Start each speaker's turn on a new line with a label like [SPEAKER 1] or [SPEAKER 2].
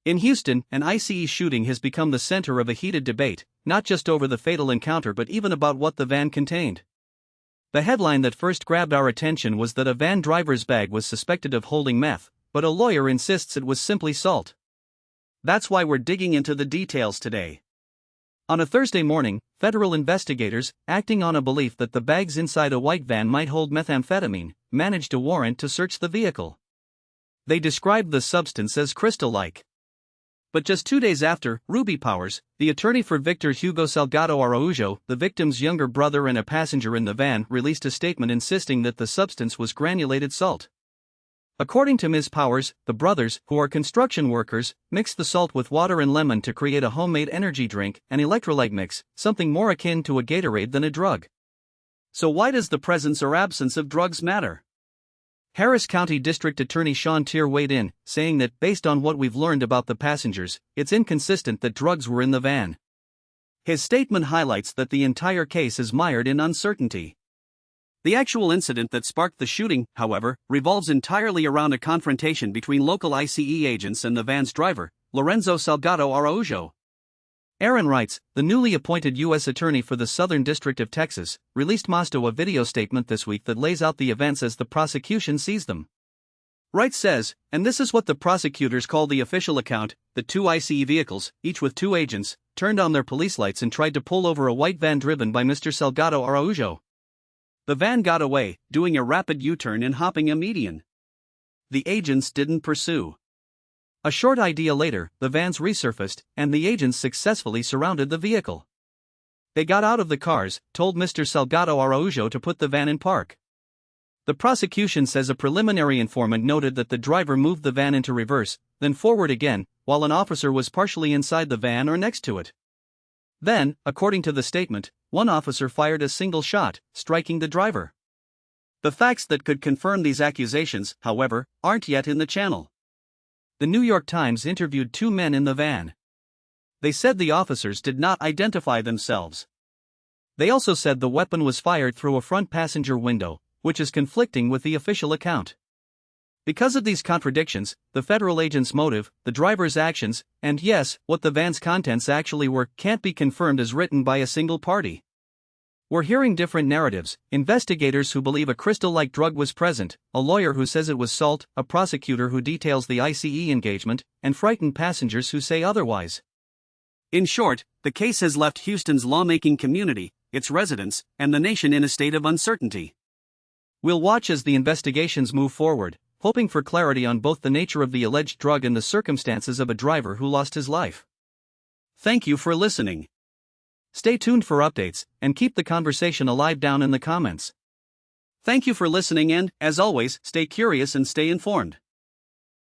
[SPEAKER 1] In Houston, an ICE shooting has become the center of a heated debate, not just over the fatal encounter but even about what the van contained. The headline that first grabbed our attention was that a van driver's bag was suspected of holding meth, but a lawyer insists it was simply salt. That's why we're digging into the details today. On a Thursday morning, federal investigators, acting on a belief that the bags inside a white van might hold methamphetamine, managed a warrant to search the vehicle. They described the substance as crystal-like. But just 2 days after, Ruby Powers, the attorney for Victor Hugo Salgado Araujo, the victim's younger brother and a passenger in the van, released a statement insisting that the substance was granulated salt. According to Ms. Powers, the brothers, who are construction workers, mixed the salt with water and lemon to create a homemade energy drink, an electrolyte mix, something more akin to a Gatorade than a drug. So why does the presence or absence of drugs matter? Harris County District Attorney Sean Tier weighed in, saying that, based on what we've learned about the passengers, it's inconsistent that drugs were in the van. His statement highlights that the entire case is mired in uncertainty. The actual incident that sparked the shooting, however, revolves entirely around a confrontation between local ICE agents and the van's driver, Lorenzo Salgado Araujo. Aaron writes, the newly appointed U.S. Attorney for the Southern District of Texas, released a video statement this week that lays out the events as the prosecution sees them. Wright says, and this is what the prosecutors call the official account, the two ICE vehicles, each with two agents, turned on their police lights and tried to pull over a white van driven by Mr. Salgado Araujo. The van got away, doing a rapid U-turn and hopping a median. The agents didn't pursue. A short idea later, the vans resurfaced, and the agents successfully surrounded the vehicle. They got out of the cars, told Mr. Salgado Araujo to put the van in park. The prosecution says a preliminary informant noted that the driver moved the van into reverse, then forward again, while an officer was partially inside the van or next to it. Then, according to the statement, one officer fired a single shot, striking the driver. The facts that could confirm these accusations, however, aren't yet in the channel. The New York Times interviewed two men in the van. They said the officers did not identify themselves. They also said the weapon was fired through a front passenger window, which is conflicting with the official account. Because of these contradictions, the federal agent's motive, the driver's actions, and yes, what the van's contents actually were, can't be confirmed as written by a single party. We're hearing different narratives: investigators who believe a crystal-like drug was present, a lawyer who says it was salt, a prosecutor who details the ICE engagement, and frightened passengers who say otherwise. In short, the case has left Houston's lawmaking community, its residents, and the nation in a state of uncertainty. We'll watch as the investigations move forward, hoping for clarity on both the nature of the alleged drug and the circumstances of a driver who lost his life. Thank you for listening. Stay tuned for updates, and keep the conversation alive down in the comments. Thank you for listening and, as always, stay curious and stay informed.